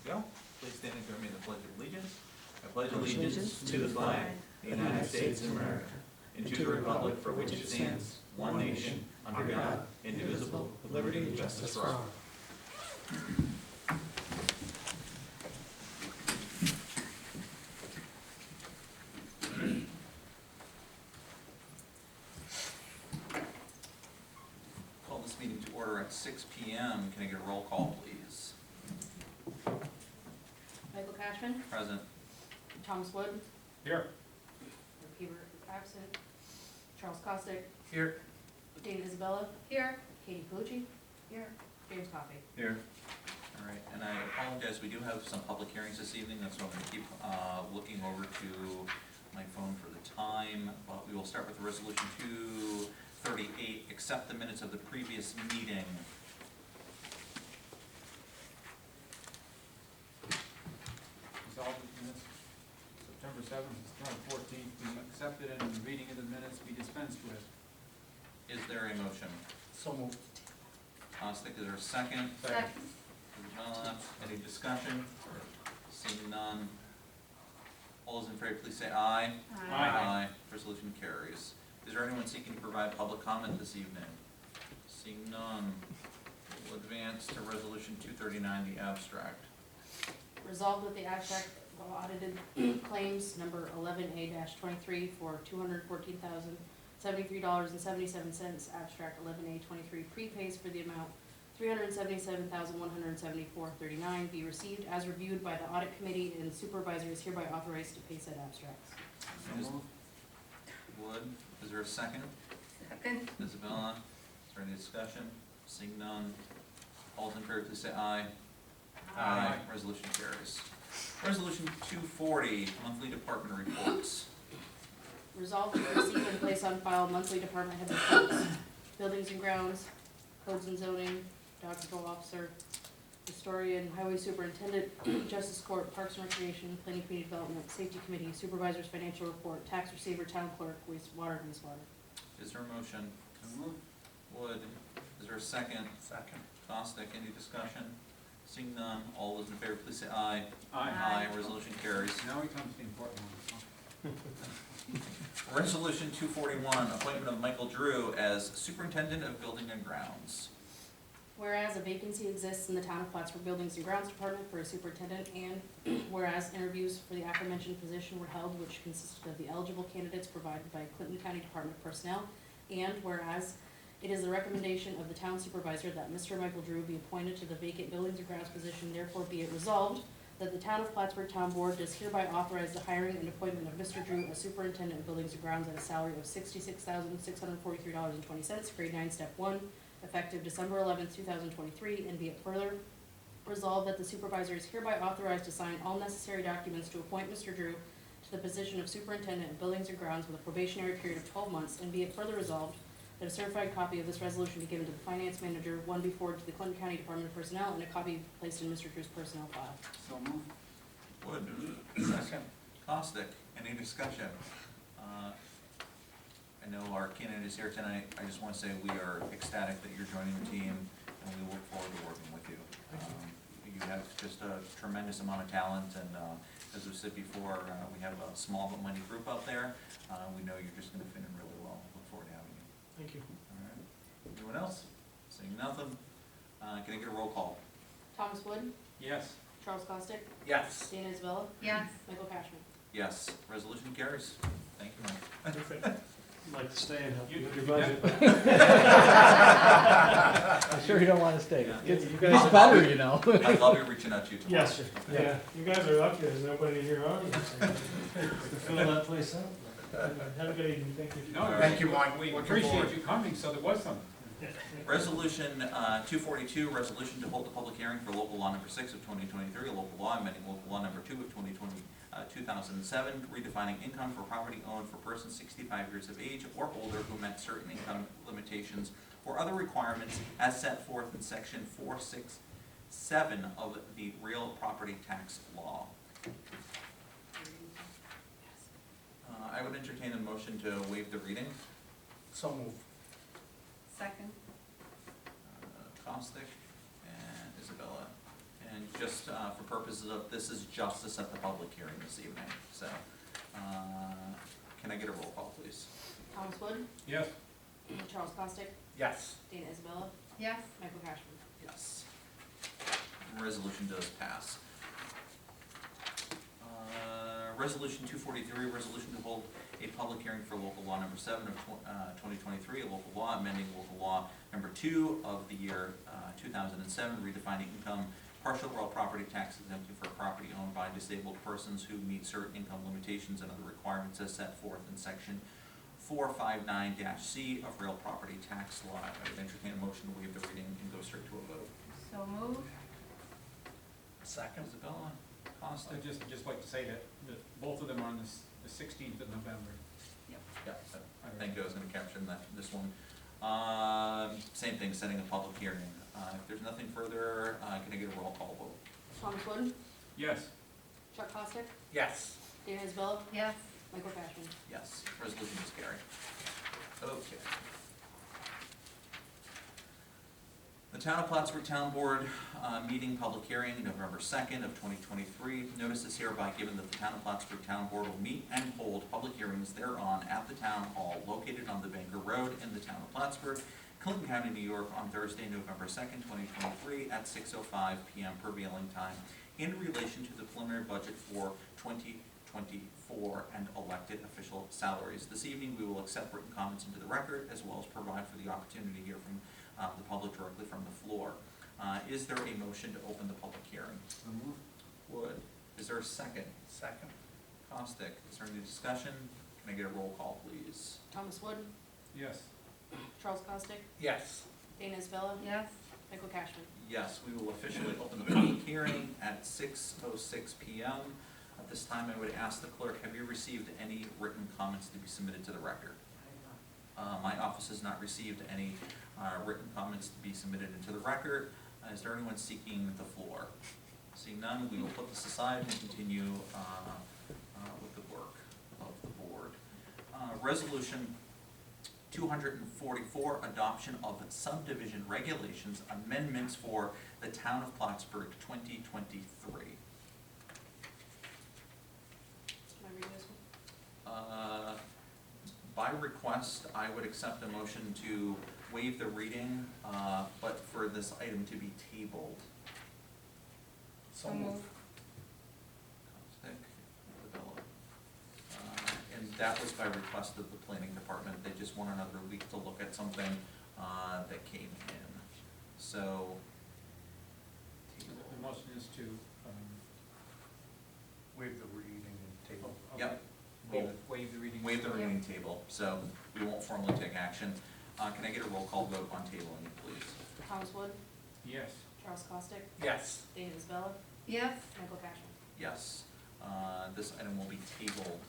Go. Please stand and join me in the Pledge of Allegiance. I pledge allegiance to the flag of the United States of America, and to the republic for which it stands, one nation, under God, indivisible, with liberty and justice for all. Call this meeting to order at 6 p.m. Can I get a roll call, please? Michael Cashman, Present. Thomas Wood, Here. Rick Hebert absent, Charles Costick, Here. Dana Isabella, Here. Katie Pucci, here, James Coffey. Here. All right, and I apologize, we do have some public hearings this evening, that's why I'm gonna keep looking over to my phone for the time, but we will start with resolution 238, accept the minutes of the previous meeting. Resolved that minutes, September 7th, September 14th, be accepted and the reading of the minutes be dispensed with. Is there a motion? So moved. Costick, is there a second? Second. Isabella, any discussion? Seeing none. All those in favor, please say aye. Aye. Resolution carries. Is there anyone seeking to provide public comment this evening? Seeing none, we'll advance to resolution 239, the abstract. Resolved that the abstract of audited claims number 11A-23 for $214,073.77, abstract 11A-23 prepays for the amount $377,174.39 be received as reviewed by the audit committee, and the supervisor is hereby authorized to pay said abstracts. Is- Wood, is there a second? Second. Isabella, is there any discussion? Seeing none, all those in favor, please say aye. Aye. Resolution carries. Resolution 240, monthly department reports. Resolved to receive and place on file monthly department head reports, buildings and grounds, codes and zoning, dog control officer, historian, highway superintendent, justice court, parks and recreation, planning community development, safety committee, supervisor's financial report, tax receiver, town clerk, wastewater, and wastewater. Is there a motion? So moved. Wood, is there a second? Second. Costick, any discussion? Seeing none, all those in favor, please say aye. Aye. Resolution carries. Now we come to the important ones. Resolution 241, appointment of Michael Drew as superintendent of building and grounds. Whereas a vacancy exists in the town of Plattsburgh Buildings and Grounds Department for a superintendent, and whereas interviews for the aforementioned position were held, which consisted of the eligible candidates provided by Clinton County Department of Personnel, and whereas it is the recommendation of the town supervisor that Mr. Michael Drew be appointed to the vacant Buildings and Grounds position, therefore be it resolved that the town of Plattsburgh Town Board does hereby authorize the hiring and appointment of Mr. Drew as superintendent of Buildings and Grounds at a salary of $66,643.20, grade 9, step 1, effective December 11th, 2023, and be it further resolved that the supervisor is hereby authorized to sign all necessary documents to appoint Mr. Drew to the position of superintendent of Buildings and Grounds with a probationary period of 12 months, and be it further resolved that a certified copy of this resolution be given to the finance manager, one be forwarded to the Clinton County Department of Personnel, and a copy placed in Mr. Drew's personnel file. So moved. Wood, second. Costick, any discussion? I know our candidate is here tonight. I just want to say we are ecstatic that you're joining the team, and we look forward to working with you. You have just a tremendous amount of talent, and as we said before, we have a small but mighty group out there. We know you're just going to fit in really well. Look forward to having you. Thank you. All right. Anyone else? Seeing nothing. Can I get a roll call? Thomas Wood, Yes. Charles Costick, Yes. Dana Isabella, Yes. Michael Cashman. Yes. Resolution carries. Thank you, Mike. Perfect. I'd like to stay and help you with your Yeah. budget. I'm sure you don't want to stay. Yeah. It's, You guys- it's better, you know. I love you reaching out to you tomorrow. Yes, sir. Yeah, you guys are lucky, there's nobody in your audience. To fill that place up. Have a good evening, thank you. No, Thank you, Mike. We appreciate you coming, so there was something. Resolution 242, resolution to hold a public hearing for local law number 6 of 2023, a local law amending local law number 2 of 2007, redefining income for property owned for persons 65 years of age or older who met certain income limitations or other requirements as set forth in section 467 of the real property tax law. I would entertain a motion to waive the reading. So move. Second. Costick and Isabella. And just for purposes of, this is just to set the public hearing this evening, so. Can I get a roll call, please? Thomas Wood, Yes. Charles Costick, Yes. Dana Isabella, Yes. Michael Cashman. Yes. Resolution does pass. Resolution 243, resolution to hold a public hearing for local law number 7 of 2023, a local law amending local law number 2 of the year 2007, redefining income, partial real property tax exemption for property owned by disabled persons who meet certain income limitations and other requirements as set forth in section 459-C of real property tax law. I would entertain a motion to waive the reading and go straight to a vote. So moved. Second. Isabella, Costa? I'd just like to say that both of them are on the 16th of November. Yeah, thank you, I was gonna caption this one. Same thing, setting a public hearing. If there's nothing further, can I get a roll call vote? Thomas Wood, Yes. Chuck Costick, Yes. Dana Isabella, Yes. Michael Cashman. Yes, resolution is carried. Okay. The Town of Plattsburgh Town Board meeting, public hearing, November 2nd of 2023. Notice is hereby given that the Town of Plattsburgh Town Board will meet and hold public hearings thereon at the Town Hall located on the Banker Road in the Town of Plattsburgh, Clinton County, New York, on Thursday, November 2nd, 2023 at 6:05 p.m. prevailing time in relation to the preliminary budget for 2024 and elected official salaries. This evening, we will accept written comments into the record as well as provide for the opportunity to hear from the public directly from the floor. Is there a motion to open the public hearing? So moved. Wood. Is there a second? Second. Costick. Is there any discussion? Can I get a roll call, please? Thomas Wood, Yes. Charles Costick, Yes. Dana Isabella, Yes. Michael Cashman. Yes, we will officially open the public hearing at 6:06 p.m. At this time, I would ask the clerk, have you received any written comments to be submitted to the record? My office has not received any written comments to be submitted into the record. Is there anyone seeking the floor? Seeing none, we will put this aside and continue with the work of the board. Resolution 244, adoption of subdivision regulations amendments for the Town of Plattsburgh 2023. Can I read this one? By request, I would accept a motion to waive the reading, but for this item to be tabled. So moved. Costick, Isabella. And that was by request of the planning department. They just want another week to look at something that came in. So, The motion is to, Waive the reading and table. Yep. waive the reading. waive the reading table, so we won't formally take action. Can I get a roll call vote on tabling it, please? Thomas Wood, Yes. Charles Costick, Yes. Dana Isabella, Yes. Michael Cashman. Yes. This item will be tabled.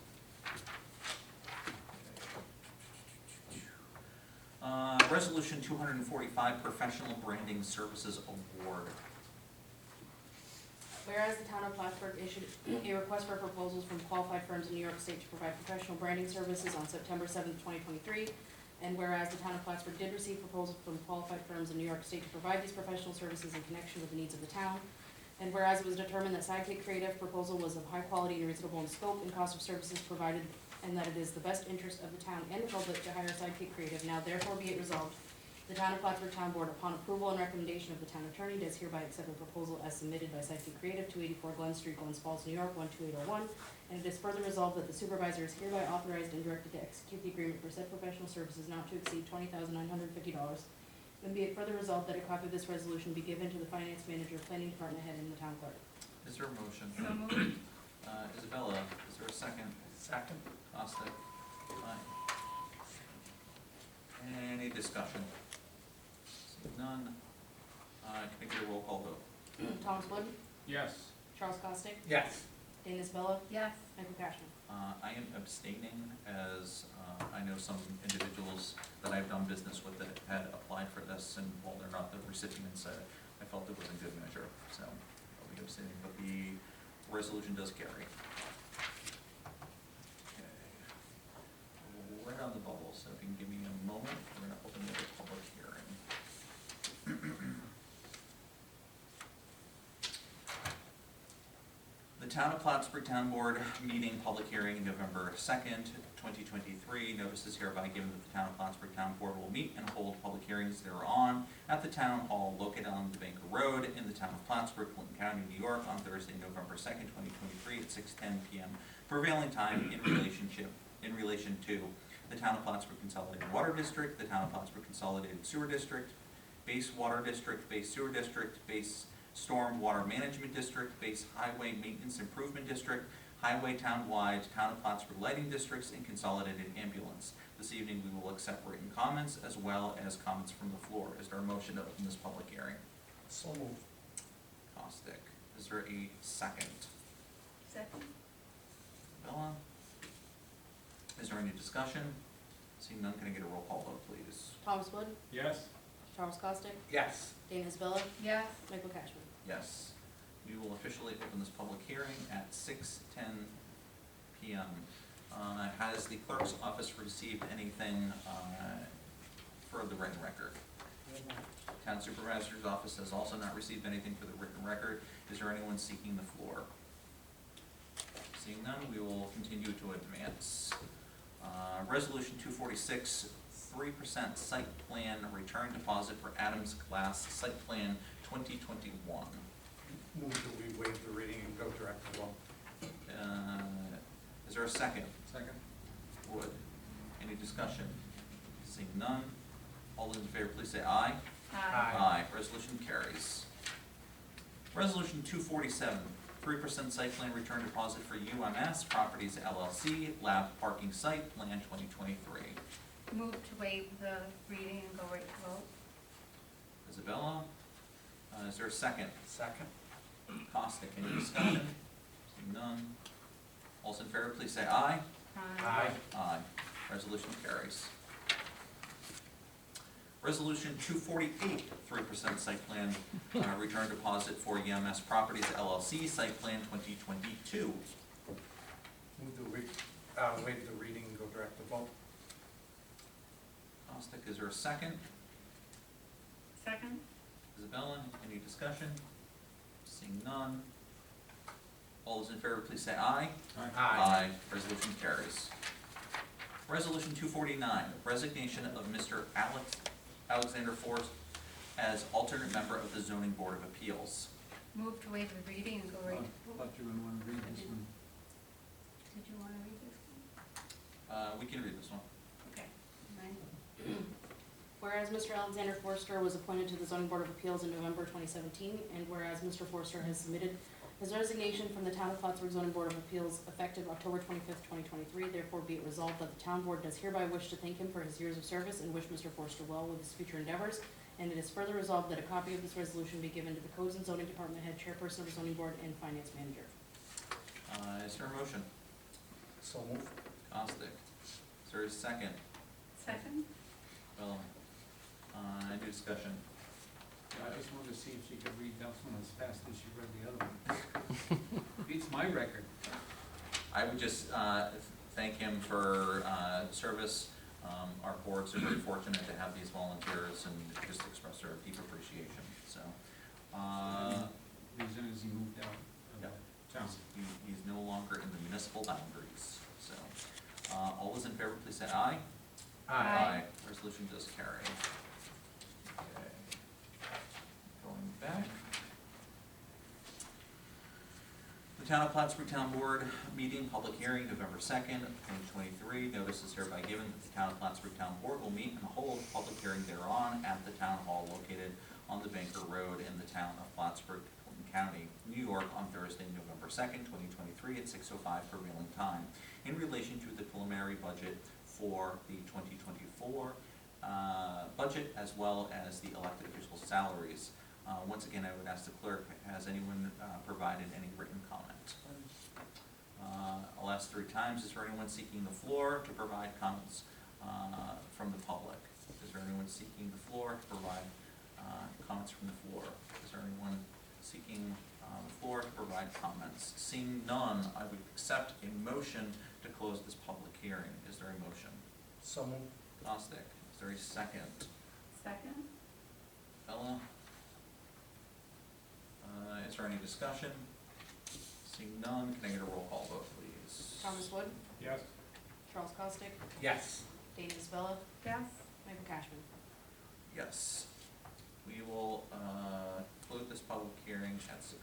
Resolution 245, Professional Branding Services Award. Whereas the town of Plattsburgh issued a request for proposals from qualified firms in New York State to provide professional branding services on September 7th, 2023, and whereas the town of Plattsburgh did receive proposals from qualified firms in New York State to provide these professional services in connection with the needs of the town, and whereas it was determined that Sidekick Creative proposal was of high quality and reasonable in scope and cost of services provided, and that it is the best interest of the town and the public to hire Sidekick Creative, now therefore be it resolved, the Town of Plattsburgh Town Board, upon approval and recommendation of the town attorney, does hereby accept a proposal as submitted by Sidekick Creative, 284 Glen Street, Glens Falls, New York, 12801, and it is further resolved that the supervisor is hereby authorized and directed to execute the agreement for said professional services not to exceed $20,950, and be it further resolved that a copy of this resolution be given to the finance manager, planning department head, and the town clerk. Is there a motion? So moved. Isabella, is there a second? Second. Costick? Aye. Any discussion? Seeing none. Can I get a roll call vote? Thomas Wood, Yes. Charles Costick, Yes. Dana Isabella, Yes. Michael Cashman. I am abstaining as I know some individuals that I've done business with that had applied for this, and while they're not the recipients, I felt it was a good measure, so I'll be abstaining, but the resolution does carry. Okay. Right on the bubble, so if you can give me a moment, we're gonna open the public hearing. The Town of Plattsburgh Town Board meeting public hearing November 2nd, 2023. Notice is hereby given that the Town of Plattsburgh Town Board will meet and hold public hearings thereon at the Town Hall located on the Banker Road in the Town of Plattsburgh, Clinton County, New York, on Thursday, November 2nd, 2023 at 6:10 p.m. prevailing time in relation to the Town of Plattsburgh Consolidated Water District, the Town of Plattsburgh Consolidated Sewer District, Base Water District, Base Sewer District, Base Storm Water Management District, Base Highway Maintenance Improvement District, Highway Townwide, Town of Plattsburgh Lighting Districts, and Consolidated Ambulance. This evening, we will accept written comments as well as comments from the floor. Is there a motion to open this public hearing? So moved. Caustic. Is there a second? Second. Bella? Is there any discussion? Seeing none, can I get a roll call vote, please? Thomas Wood, Yes. Charles Costick, Yes. Dana Isabella, Yes. Michael Cashman. Yes. We will officially open this public hearing at 6:10 p.m. Has the clerk's office received anything for the written record? Town supervisor's office has also not received anything for the written record. Is there anyone seeking the floor? Seeing none, we will continue to advance. Resolution 246, 3% site plan return deposit for Adams Glass Site Plan 2021. Move that we waive the reading and go direct to vote. Is there a second? Second. Wood. Any discussion? Seeing none, all those in favor, please say aye. Aye. Resolution carries. Resolution 247, 3% site plan return deposit for UMS Properties LLC, Lab Parking Site Plan 2023. Move to waive the reading and go right to vote. Isabella, is there a second? Second. Caustic, any discussion? Seeing none, all those in favor, please say aye. Aye. Aye. Resolution carries. Resolution 248, 3% site plan return deposit for EMS Properties LLC, Site Plan 2022. Move that we waive the reading and go direct to vote. Caustic, is there a second? Second. Isabella, any discussion? Seeing none. All those in favor, please say aye. Aye. Resolution carries. Resolution 249, resignation of Mr. Alexander Forrest as alternate member of the Zoning Board of Appeals. Move to waive the reading and go right to vote. Thought you would want to read this one. Did you want to read this one? We can read this one. Okay. Right. Whereas Mr. Alexander Forster was appointed to the zoning board of appeals in November 2017, and whereas Mr. Forster has submitted his resignation from the Town of Plattsburgh zoning board of appeals effective October 25th, 2023, therefore be it resolved that the town board does hereby wish to thank him for his years of service and wish Mr. Forster well with his future endeavors, and it is further resolved that a copy of this resolution be given to the codes and zoning department head, chairperson of the zoning board, and finance manager. Is there a motion? So move. Caustic. Is there a second? Second. Well, any discussion? Yeah, I just wanted to see if she could read that one as fast as she read the other one. Beats my record. I would just thank him for service. Our boards are very fortunate to have these volunteers and just express our deep appreciation, so. Reason is he moved out of town. He's no longer in the municipal boundaries, so. All those in favor, please say aye. Aye. Resolution does carry. Okay. Going back. The Town of Plattsburgh Town Board meeting, public hearing, November 2nd, 2023. Notice is hereby given that the Town of Plattsburgh Town Board will meet and hold a public hearing thereon at the Town Hall located on the Banker Road in the Town of Plattsburgh, Clinton County, New York, on Thursday, November 2nd, 2023 at 6:05 prevailing time, in relation to the preliminary budget for the 2024 budget, as well as the elected officials' salaries. Once again, I would ask the clerk, has anyone provided any written comment? I'll ask 3 times, is there anyone seeking the floor to provide comments from the public? Is there anyone seeking the floor to provide comments from the floor? Is there anyone seeking the floor to provide comments? Seeing none, I would accept a motion to close this public hearing. Is there a motion? So move. Caustic, is there a second? Second. Bella? Is there any discussion? Seeing none, can I get a roll call vote, please? Thomas Wood, Yes. Charles Costick, Yes. Dana Isabella, Yes. Michael Cashman. Yes. We will, close this public hearing at 6:15.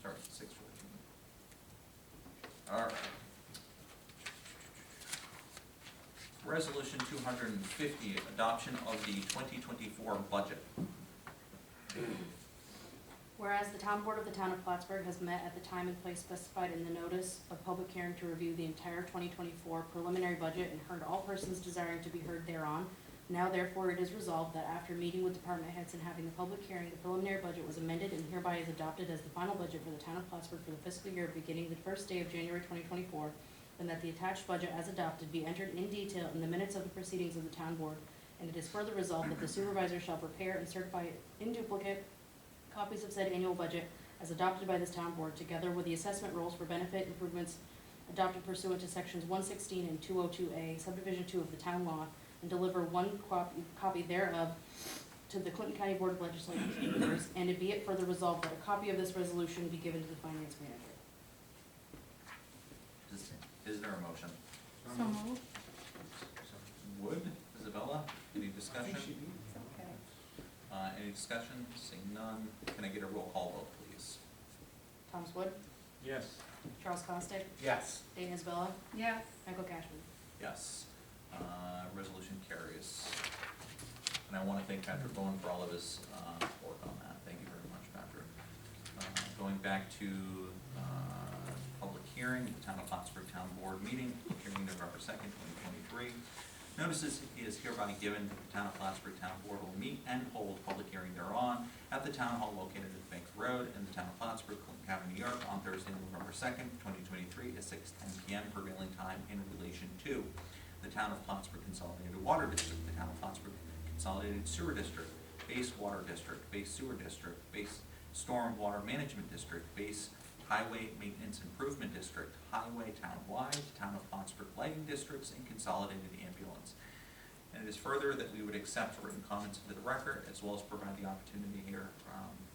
Sorry, 6:14. All right. Resolution 250, adoption of the 2024 budget. Whereas the town board of the town of Plattsburgh has met at the time and place specified in the notice of public hearing to review the entire 2024 preliminary budget and heard all persons desiring to be heard thereon. Now therefore it is resolved that after meeting with department heads and having the public hearing, the preliminary budget was amended and hereby is adopted as the final budget for the town of Plattsburgh for the fiscal year beginning the first day of January 2024, and that the attached budget as adopted be entered in detail in the minutes of the proceedings of the town board. And it is further resolved that the supervisor shall prepare and certify in duplicate copies of said annual budget as adopted by this town board, together with the assessment rolls for benefit improvements adopted pursuant to sections 116 and 202A, subdivision 2 of the town law, and deliver one copy thereof to the Clinton County Board of Legislators, and it be it further resolved that a copy of this resolution be given to the finance manager. Is there a motion? So moved. Wood, Isabella, any I discussion? think she beat. It's okay. Any discussion? Seeing none, can I get a roll call vote, please? Thomas Wood, Yes. Charles Costick, Yes. Dana Isabella, Yes. Michael Cashman. Yes. Resolution carries. And I want to thank Patrick Bowen for all of his work on that. Thank you very much, Patrick. Going back to public hearing, the Town of Plattsburgh Town Board meeting, hearing November 2nd, 2023. Notices is hereby given that the Town of Plattsburgh Town Board will meet and hold public hearing thereon at the Town Hall located at Bank Road in the Town of Plattsburgh, Clinton County, New York, on Thursday, November 2nd, 2023, at 6:10 p.m. prevailing time in relation to the Town of Plattsburgh Consolidated Water District, the Town of Plattsburgh Consolidated Sewer District, Base Water District, Base Sewer District, Base Stormwater Management District, Base Highway Maintenance Improvement District, Highway Townwide, Town of Plattsburgh Lighting Districts, and Consolidated Ambulance. And it is further that we would accept written comments into the record, as well as provide the opportunity here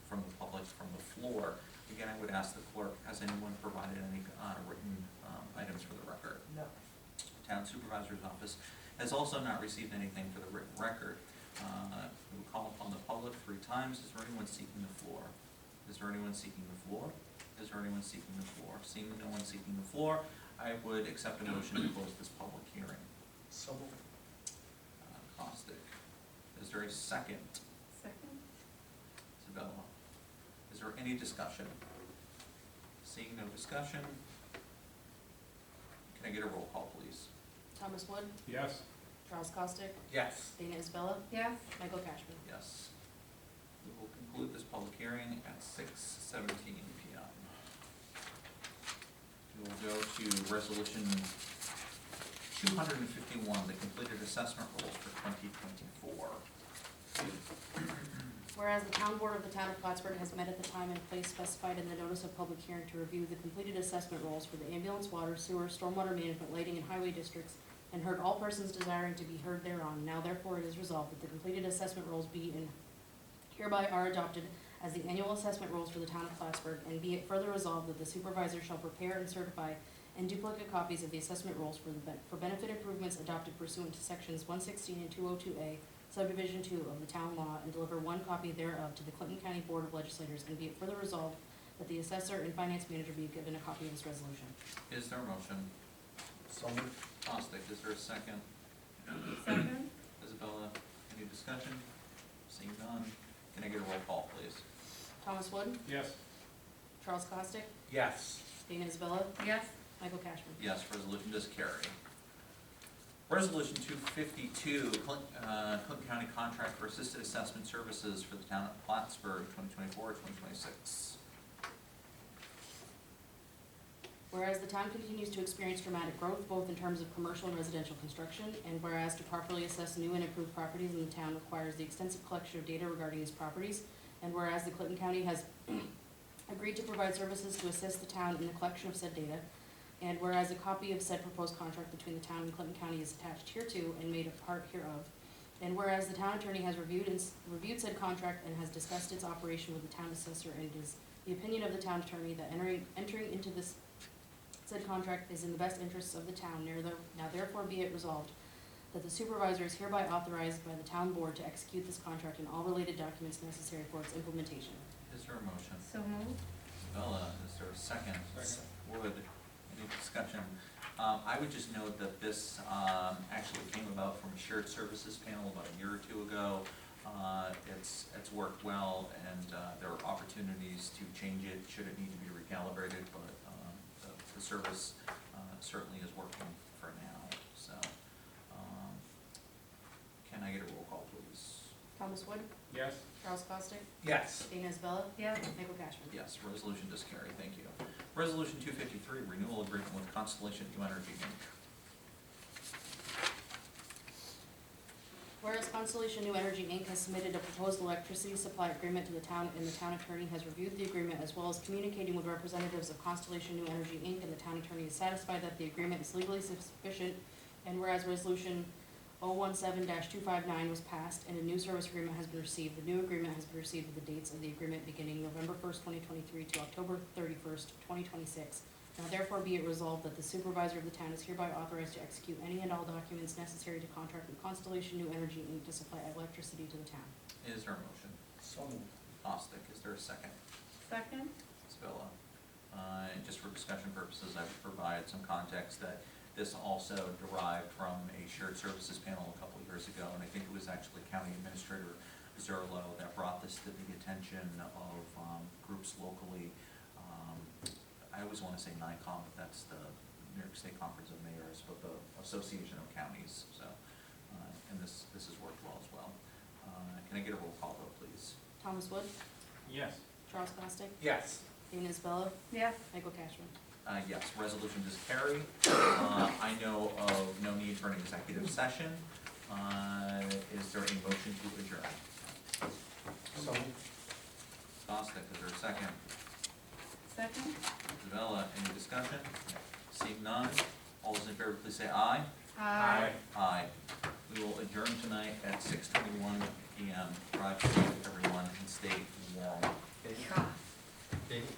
from the public, from the floor. Again, I would ask the clerk, has anyone provided any written items for the record? No. Town Supervisor's Office has also not received anything for the written record. We will call upon the public 3 times. Is there anyone seeking the floor? Is there anyone seeking the floor? Is there anyone seeking the floor? Seeing no one seeking the floor, I would accept a motion to close this public hearing. So moved. Costick. Is there a second? Second? Isabella. Is there any discussion? Seeing no discussion, can I get a roll call, please? Thomas Wood, Yes. Charles Costick, Yes. Dana Isabella, Yes. Michael Cashman. Yes. We will conclude this public hearing at 6:17 p.m. We will go to resolution 251, the completed assessment rolls for 2024. Whereas the town board of the town of Plattsburgh has met at the time and place specified in the notice of public hearing to review the completed assessment rolls for the ambulance, water, sewer, stormwater management, lighting, and highway districts, and heard all persons desiring to be heard thereon. Now therefore it is resolved that the completed assessment rolls be and hereby are adopted as the annual assessment rolls for the town of Plattsburgh, and be it further resolved that the supervisor shall prepare and certify in duplicate copies of the assessment rolls for benefit improvements adopted pursuant to sections 116 and 202A, subdivision 2 of the town law, and deliver one copy thereof to the Clinton County Board of Legislators, and be it further resolved that the assessor and finance manager be given a copy of this resolution. Is there a motion? So moved. Costick, is there a second? Second? Isabella, any discussion? Seeing none, can I get a roll call, please? Thomas Wood, Yes. Charles Costick, Yes. Dana Isabella, Yes. Michael Cashman. Yes, resolution does carry. Resolution 252, Clinton County Contract for Assisted Assessment Services for the Town of Plattsburgh, 2024-2026. Whereas the town continues to experience dramatic growth, both in terms of commercial and residential construction, and whereas to properly assess new and improved properties in the town requires the extensive collection of data regarding these properties, and whereas the Clinton County has agreed to provide services to assist the town in the collection of said data, and whereas a copy of said proposed contract between the town and Clinton County is attached hereto and made a part hereof, And whereas the town attorney has reviewed said contract and has discussed its operation with the town assessor, and it is the opinion of the town attorney that entering into this said contract is in the best interests of the town, now therefore be it resolved that the supervisor is hereby authorized by the town board to execute this contract and all related documents necessary for its implementation. Is there a motion? So moved. Bella, is there a second? Second. Wood, any discussion? I would just note that this, actually came about from a shared services panel about a year or two ago. It's worked well, and, there are opportunities to change it, should it need to be recalibrated, but, the service, certainly is working for now, so. Can I get a roll call, please? Thomas Wood, Yes. Charles Costick, Yes. Dana Isabella, Yes. Michael Cashman. Yes, resolution does carry, thank you. Resolution 253, renewal agreement with Constellation New Energy, Inc. Whereas Constellation New Energy, Inc. has submitted a proposed electricity supply agreement to the town, and the town attorney has reviewed the agreement as well as communicating with representatives of Constellation New Energy, Inc., and the town attorney is satisfied that the agreement is legally sufficient, and whereas Resolution 017-259 was passed and a new service agreement has been received, the new agreement has been received with the dates of the agreement beginning November 1st, 2023 to October 31st, 2026. Now therefore be it resolved that the supervisor of the town is hereby authorized to execute any and all documents necessary to contract with Constellation New Energy, Inc. to supply electricity to the town. Is there a motion? So moved. Ostick, is there a second? Second. Isabella. And just for discussion purposes, I would provide some context that this also derived from a shared services panel a couple of years ago, and I think it was actually County Administrator Zerlo that brought this to the attention of groups locally. I always want to say NICOM, but that's the New York State Conference of Mayors, but the Association of Counties, so, and this has worked well as well. Can I get a roll call vote, please? Thomas Wood, Yes. Charles Costick, Yes. Dana Isabella, Yes. Michael Cashman. Yes, resolution does carry. I know of no need for an executive session. Is there a motion to adjourn? So moved. Costick, is there a second? Second. Isabella, any discussion? Seeing none, all those in favor, please say aye. Aye. Aye. We will adjourn tonight at 6:21 PM. Drive safe, everyone, and stay warm. Dave?